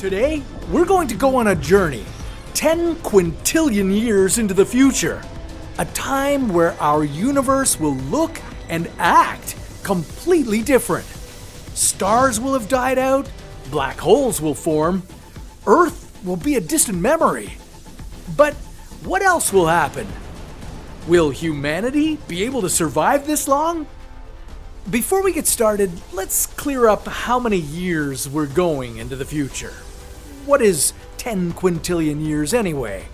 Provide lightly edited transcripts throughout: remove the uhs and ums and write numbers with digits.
Today, we're going to go on a journey 10 quintillion years into the future. A time where our universe will look and act completely different. Stars will have died out, black holes will form, Earth will be a distant memory. But what else will happen? Will humanity be able to survive this long? Before we get started, let's clear up how many years we're going into the future. What is 10 quintillion years anyway?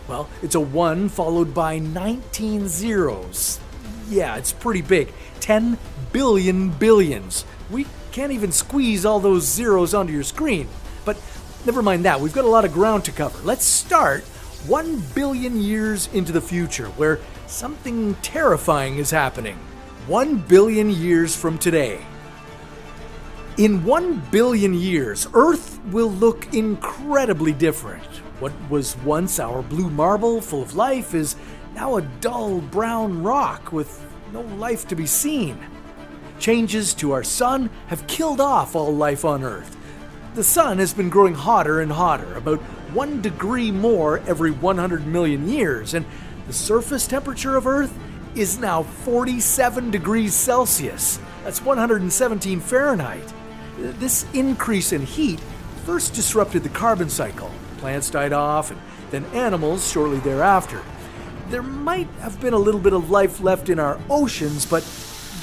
Well, it's a 1 followed by 19 zeros. Yeah, it's pretty big. 10 billion billions. We can't even squeeze all those zeros onto your screen. But never mind that, we've got a lot of ground to cover. Let's start 1 billion years into the future, where something terrifying is happening. 1 billion years from today. In 1 billion years, Earth will look incredibly different. What was once our blue marble full of life is now a dull brown rock with no life to be seen. Changes to our sun have killed off all life on Earth. The sun has been growing hotter and hotter, about 1 degree more every 100 million years, and the surface temperature of Earth is now 47 degrees Celsius. That's 117 Fahrenheit. This increase in heat first disrupted the carbon cycle. Plants died off, and then animals shortly thereafter. There might have been a little bit of life left in our oceans, but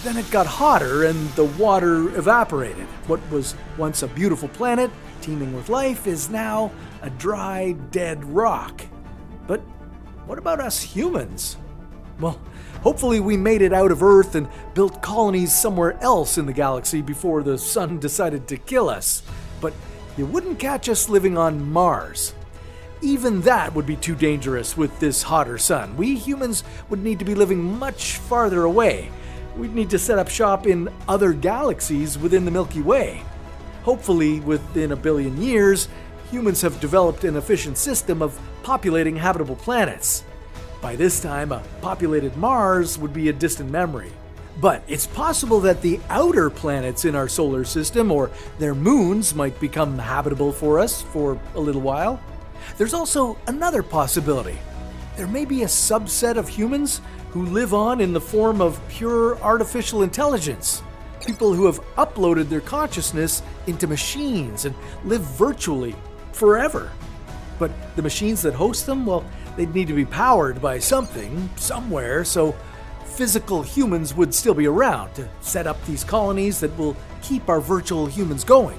then it got hotter and the water evaporated. What was once a beautiful planet, teeming with life, is now a dry, dead rock. But what about us humans? Well, hopefully we made it out of Earth and built colonies somewhere else in the galaxy before the sun decided to kill us. But you wouldn't catch us living on Mars. Even that would be too dangerous with this hotter sun. We humans would need to be living much farther away. We'd need to set up shop in other galaxies within the Milky Way. Hopefully, within a billion years, humans have developed an efficient system of populating habitable planets. By this time, a populated Mars would be a distant memory. But it's possible that the outer planets in our solar system or their moons might become habitable for us for a little while. There's also another possibility. There may be a subset of humans who live on in the form of pure artificial intelligence. People who have uploaded their consciousness into machines and live virtually forever. But the machines that host them, well, they'd need to be powered by something, somewhere, so physical humans would still be around to set up these colonies that will keep our virtual humans going.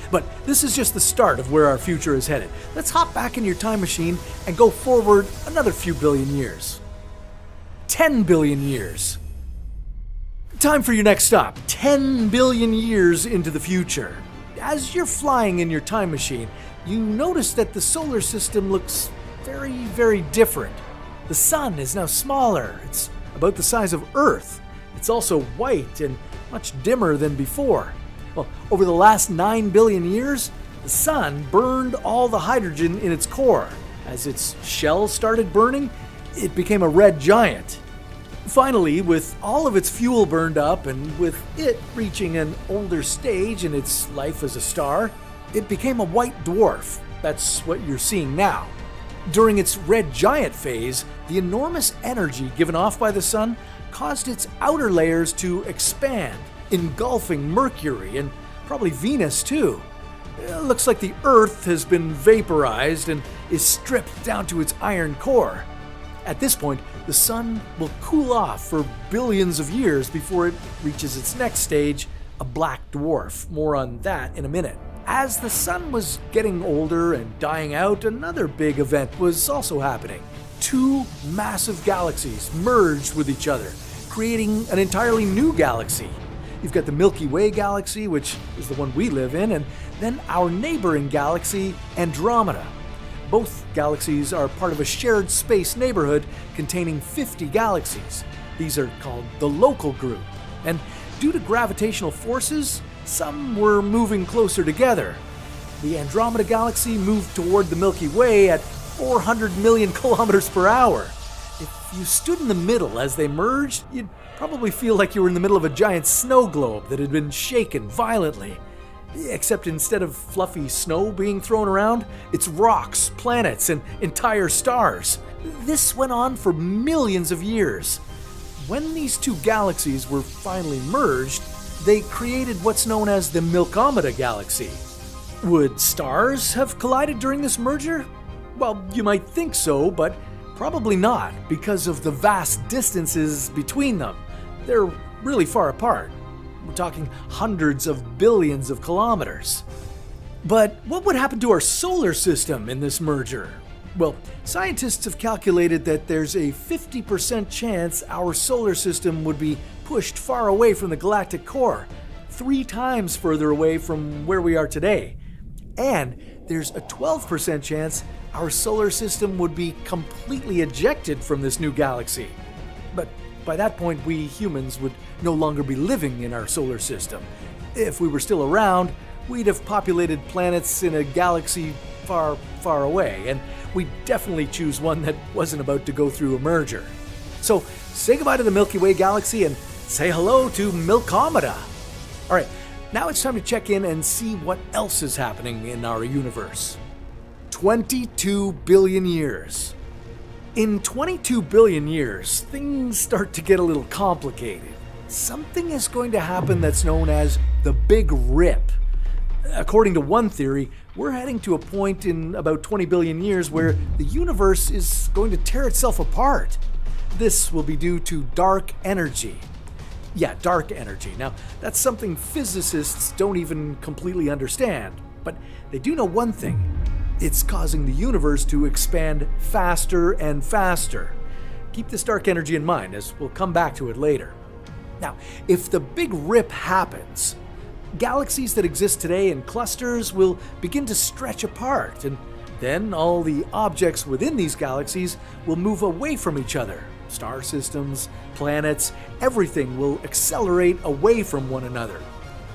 But this is just the start of where our future is headed. Let's hop back in your time machine and go forward another few billion years. 10 billion years. Time for your next stop. 10 billion years into the future. As you're flying in your time machine, you notice that the solar system looks very, very different. The sun is now smaller. It's about the size of Earth. It's also white and much dimmer than before. Well, over the last 9 billion years, the sun burned all the hydrogen in its core. As its shell started burning, it became a red giant. Finally, with all of its fuel burned up and with it reaching an older stage in its life as a star, it became a white dwarf. That's what you're seeing now. During its red giant phase, the enormous energy given off by the sun caused its outer layers to expand, engulfing Mercury and probably Venus too. It looks like the Earth has been vaporized and is stripped down to its iron core. At this point, the sun will cool off for billions of years before it reaches its next stage, a black dwarf. More on that in a minute. As the sun was getting older and dying out, another big event was also happening. 2 massive galaxies merged with each other, creating an entirely new galaxy. You've got the Milky Way galaxy, which is the one we live in, and then our neighboring galaxy, Andromeda. Both galaxies are part of a shared space neighborhood containing 50 galaxies. These are called the local group. And due to gravitational forces, some were moving closer together. The Andromeda galaxy moved toward the Milky Way at 400 million kilometers per hour. If you stood in the middle as they merged, you'd probably feel like you were in the middle of a giant snow globe that had been shaken violently. Except instead of fluffy snow being thrown around, it's rocks, planets, and entire stars. This went on for millions of years. When these two galaxies were finally merged, they created what's known as the Milkomeda galaxy. Would stars have collided during this merger? Well, you might think so, but probably not, because of the vast distances between them. They're really far apart. We're talking hundreds of billions of kilometers. But what would happen to our solar system in this merger? Well, scientists have calculated that there's a 50% chance our solar system would be pushed far away from the galactic core, 3 times further away from where we are today. And there's a 12% chance our solar system would be completely ejected from this new galaxy. But by that point, we humans would no longer be living in our solar system. If we were still around, we'd have populated planets in a galaxy far, far away, and we'd definitely choose one that wasn't about to go through a merger. So say goodbye to the Milky Way galaxy and say hello to Milkomeda. All right, now it's time to check in and see what else is happening in our universe. 22 billion years. In 22 billion years, things start to get a little complicated. Something is going to happen that's known as the Big Rip. According to one theory, we're heading to a point in about 20 billion years where the universe is going to tear itself apart. This will be due to dark energy. Yeah, dark energy. Now, that's something physicists don't even completely understand, but they do know one thing. It's causing the universe to expand faster and faster. Keep this dark energy in mind, as we'll come back to it later. Now, if the Big Rip happens, galaxies that exist today in clusters will begin to stretch apart, and then all the objects within these galaxies will move away from each other. Star systems, planets, everything will accelerate away from one another,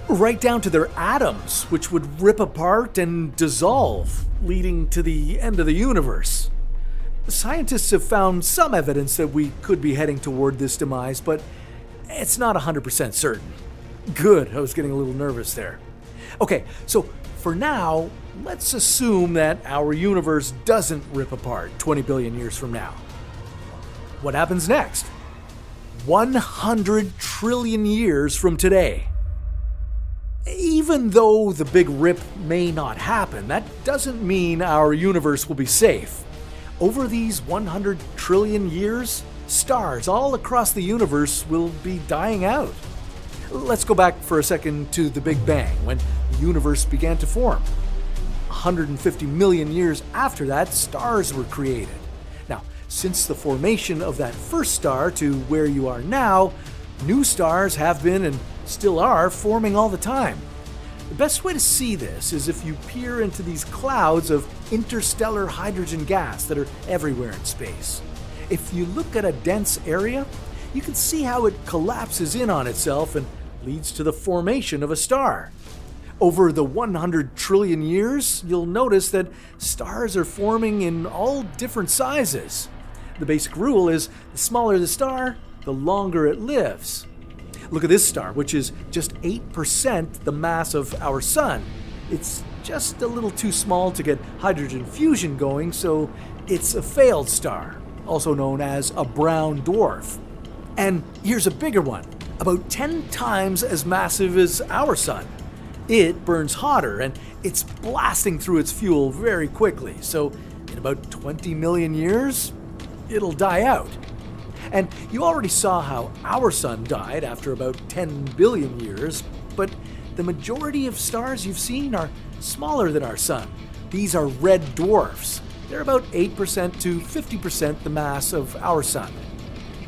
right down to their atoms, which would rip apart and dissolve, leading to the end of the universe. Scientists have found some evidence that we could be heading toward this demise, but it's not 100% certain. Good, I was getting a little nervous there. Okay, so for now, let's assume that our universe doesn't rip apart 20 billion years from now. What happens next? 100 trillion years from today. Even though the Big Rip may not happen, that doesn't mean our universe will be safe. Over these 100 trillion years, stars all across the universe will be dying out. Let's go back for a second to the Big Bang, when the universe began to form. 150 million years after that, stars were created. Now, since the formation of that first star to where you are now, new stars have been and still are forming all the time. The best way to see this is if you peer into these clouds of interstellar hydrogen gas that are everywhere in space. If you look at a dense area, you can see how it collapses in on itself and leads to the formation of a star. Over the 100 trillion years, you'll notice that stars are forming in all different sizes. The basic rule is the smaller the star, the longer it lives. Look at this star, which is just 8% the mass of our sun. It's just a little too small to get hydrogen fusion going, so it's a failed star, also known as a brown dwarf. And here's a bigger one, about 10 times as massive as our sun. It burns hotter, and it's blasting through its fuel very quickly, so in about 20 million years, it'll die out. And you already saw how our sun died after about 10 billion years, but the majority of stars you've seen are smaller than our sun. These are red dwarfs. They're about 8% to 50% the mass of our sun.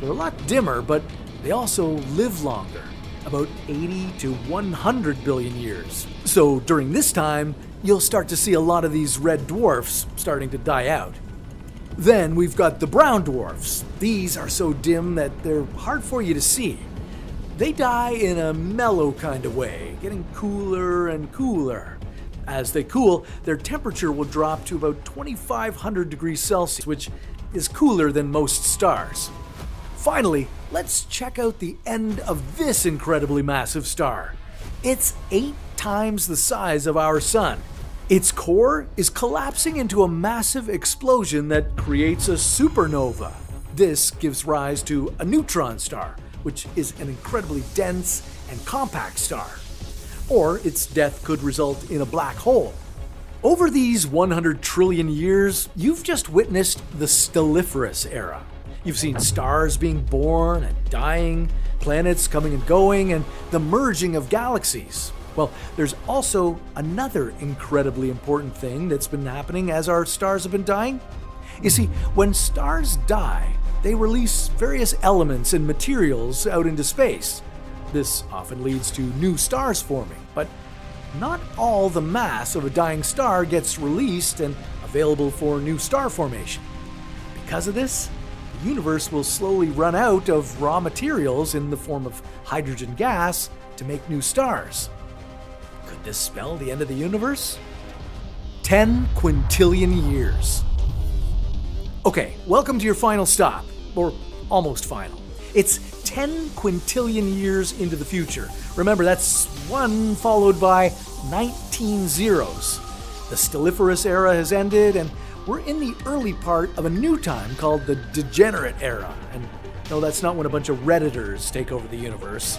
They're a lot dimmer, but they also live longer, about 80 to 100 billion years. So during this time, you'll start to see a lot of these red dwarfs starting to die out. Then we've got the brown dwarfs. These are so dim that they're hard for you to see. They die in a mellow kind of way, getting cooler and cooler. As they cool, their temperature will drop to about 2,500 degrees Celsius, which is cooler than most stars. Finally, let's check out the end of this incredibly massive star. It's 8 times the size of our sun. Its core is collapsing into a massive explosion that creates a supernova. This gives rise to a neutron star, which is an incredibly dense and compact star. Or its death could result in a black hole. Over these 100 trillion years, you've just witnessed the stelliferous era. You've seen stars being born and dying, planets coming and going, and the merging of galaxies. Well, there's also another incredibly important thing that's been happening as our stars have been dying. You see, when stars die, they release various elements and materials out into space. This often leads to new stars forming, but not all the mass of a dying star gets released and available for new star formation. Because of this, the universe will slowly run out of raw materials in the form of hydrogen gas to make new stars. Could this spell the end of the universe? 10 quintillion years. Okay, welcome to your final stop, or almost final. It's 10 quintillion years into the future. Remember, that's 1 followed by 19 zeros. The stelliferous era has ended, and we're in the early part of a new time called the degenerate era. And no, that's not when a bunch of Redditors take over the universe.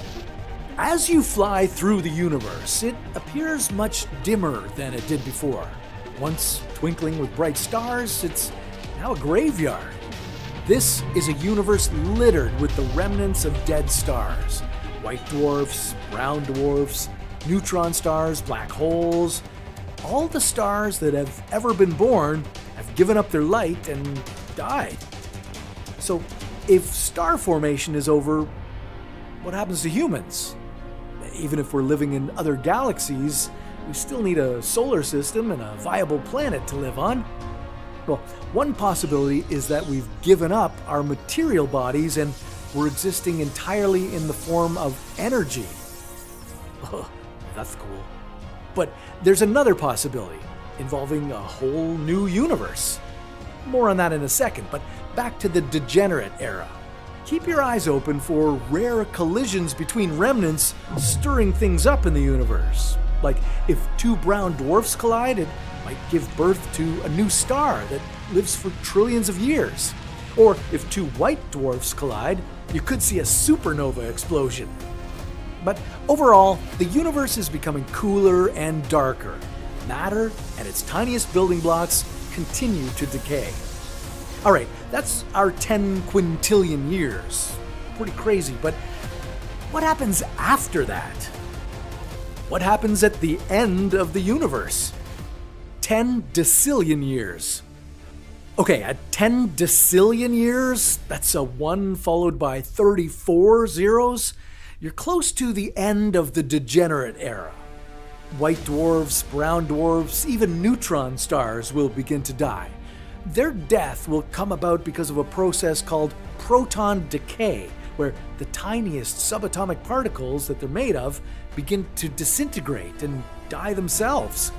As you fly through the universe, it appears much dimmer than it did before. Once twinkling with bright stars, it's now a graveyard. This is a universe littered with the remnants of dead stars. White dwarfs, brown dwarfs, neutron stars, black holes. All the stars that have ever been born have given up their light and died. So, if star formation is over, what happens to humans? Even if we're living in other galaxies, we still need a solar system and a viable planet to live on. Well, one possibility is that we've given up our material bodies and we're existing entirely in the form of energy. Oh, that's cool. But there's another possibility involving a whole new universe. More on that in a second, but back to the degenerate era. Keep your eyes open for rare collisions between remnants stirring things up in the universe. Like if 2 brown dwarfs collide, it might give birth to a new star that lives for trillions of years. Or if 2 white dwarfs collide, you could see a supernova explosion. But overall, the universe is becoming cooler and darker. Matter and its tiniest building blocks continue to decay. Alright, that's our 10 quintillion years. Pretty crazy, but what happens after that? What happens at the end of the universe? 10 decillion years. Okay, at 10 decillion years, that's a 1 followed by 34 zeros. You're close to the end of the degenerate era. White dwarfs, brown dwarfs, even neutron stars will begin to die. Their death will come about because of a process called proton decay, where the tiniest subatomic particles that they're made of begin to disintegrate and die themselves.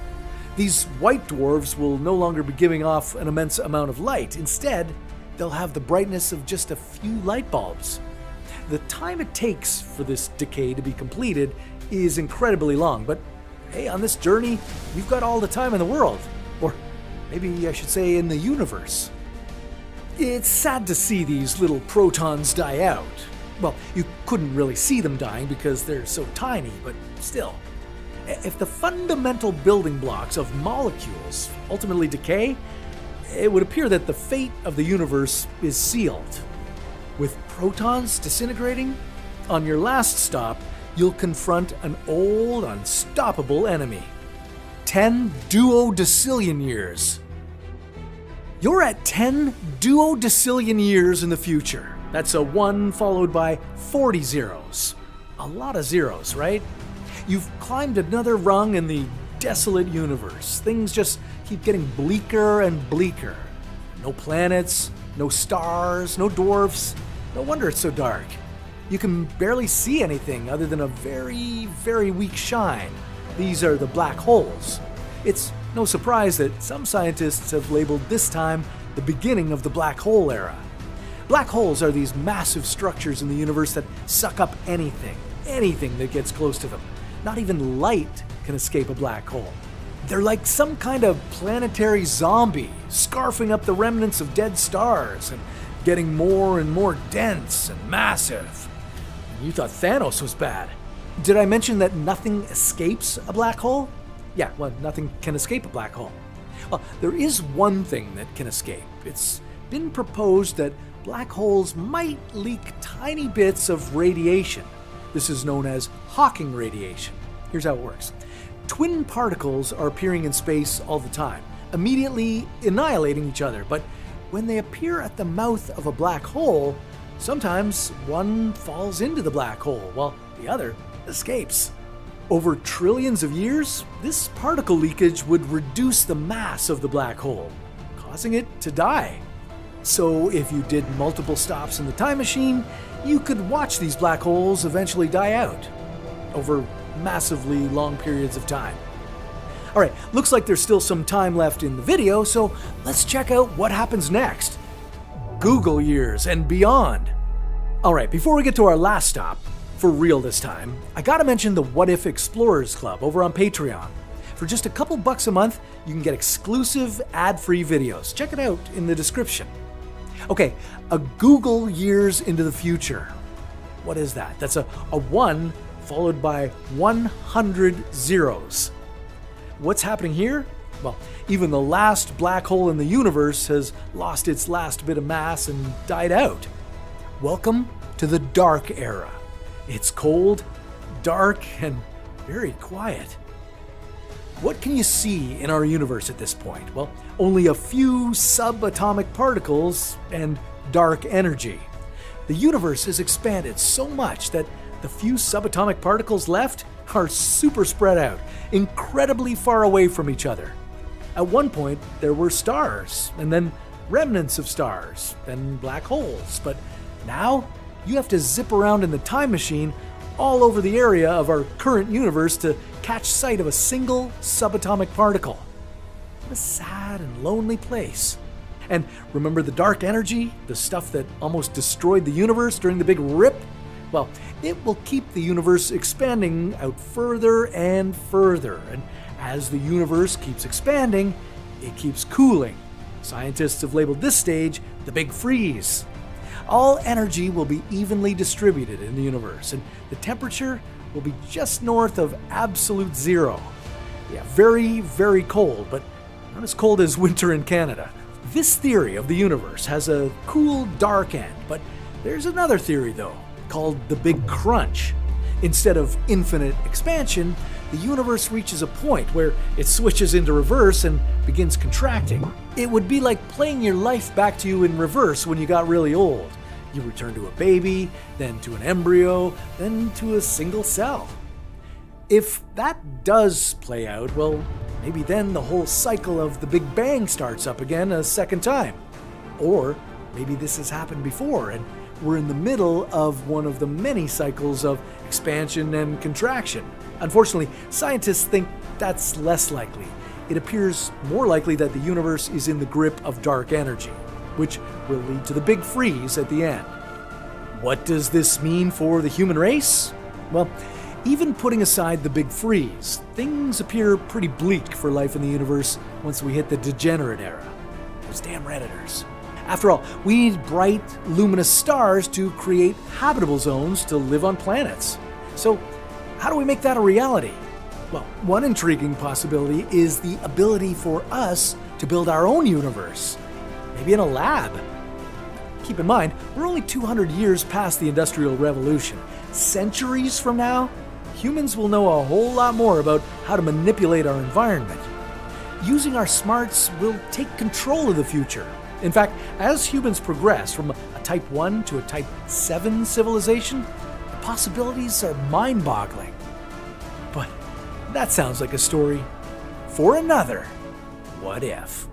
These white dwarfs will no longer be giving off an immense amount of light. Instead, they'll have the brightness of just a few light bulbs. The time it takes for this decay to be completed is incredibly long, but hey, on this journey, we've got all the time in the world. Or maybe I should say in the universe. It's sad to see these little protons die out. Well, you couldn't really see them dying because they're so tiny, but still. If the fundamental building blocks of molecules ultimately decay, it would appear that the fate of the universe is sealed. With protons disintegrating, on your last stop, you'll confront an old, unstoppable enemy. 10 duodecillion years. You're at 10 duodecillion years in the future. That's a 1 followed by 40 zeros. A lot of zeros, right? You've climbed another rung in the desolate universe. Things just keep getting bleaker and bleaker. No planets, no stars, no dwarfs. No wonder it's so dark. You can barely see anything other than a very, very weak shine. These are the black holes. It's no surprise that some scientists have labeled this time the beginning of the black hole era. Black holes are these massive structures in the universe that suck up anything that gets close to them. Not even light can escape a black hole. They're like some kind of planetary zombie, scarfing up the remnants of dead stars and getting more and more dense and massive. You thought Thanos was bad. Did I mention that nothing escapes a black hole? Yeah, well, nothing can escape a black hole. Well, there is one thing that can escape. It's been proposed that black holes might leak tiny bits of radiation. This is known as Hawking radiation. Here's how it works. Twin particles are appearing in space all the time, immediately annihilating each other. But when they appear at the mouth of a black hole, sometimes one falls into the black hole while the other escapes. Over trillions of years, this particle leakage would reduce the mass of the black hole, causing it to die. So if you did multiple stops in the time machine, you could watch these black holes eventually die out over massively long periods of time. All right, looks like there's still some time left in the video, so let's check out what happens next. Google years and beyond. All right, before we get to our last stop, for real this time, I gotta mention the What If Explorers Club over on Patreon. For just a couple bucks a month, you can get exclusive ad-free videos. Check it out in the description. Okay, a Google years into the future. What is that? That's a 1 followed by 100 zeros. What's happening here? Well, even the last black hole in the universe has lost its last bit of mass and died out. Welcome to the dark era. It's cold, dark, and very quiet. What can you see in our universe at this point? Well, only a few subatomic particles and dark energy. The universe has expanded so much that the few subatomic particles left are super spread out, incredibly far away from each other. At one point, there were stars, and then remnants of stars, then black holes. But now, you have to zip around in the time machine all over the area of our current universe to catch sight of a single subatomic particle. What a sad and lonely place. And remember the dark energy, the stuff that almost destroyed the universe during the Big Rip? Well, it will keep the universe expanding out further and further. And as the universe keeps expanding, it keeps cooling. Scientists have labeled this stage the Big Freeze. All energy will be evenly distributed in the universe, and the temperature will be just north of absolute zero. Yeah, very, very cold, but not as cold as winter in Canada. This theory of the universe has a cool, dark end, but there's another theory, though, called the Big Crunch. Instead of infinite expansion, the universe reaches a point where it switches into reverse and begins contracting. It would be like playing your life back to you in reverse when you got really old. You return to a baby, then to an embryo, then to a single cell. If that does play out, well, maybe then the whole cycle of the Big Bang starts up again a second time. Or maybe this has happened before and we're in the middle of one of the many cycles of expansion and contraction. Unfortunately, scientists think that's less likely. It appears more likely that the universe is in the grip of dark energy, which will lead to the Big Freeze at the end. What does this mean for the human race? Well, even putting aside the Big Freeze, things appear pretty bleak for life in the universe once we hit the degenerate era. Those damn Redditors. After all, we need bright, luminous stars to create habitable zones to live on planets. So, how do we make that a reality? Well, one intriguing possibility is the ability for us to build our own universe, maybe in a lab. Keep in mind, we're only 200 years past the Industrial Revolution. Centuries from now, humans will know a whole lot more about how to manipulate our environment. Using our smarts will take control of the future. In fact, as humans progress from a Type 1 to a Type 7 civilization, the possibilities are mind-boggling. But that sounds like a story for another What If.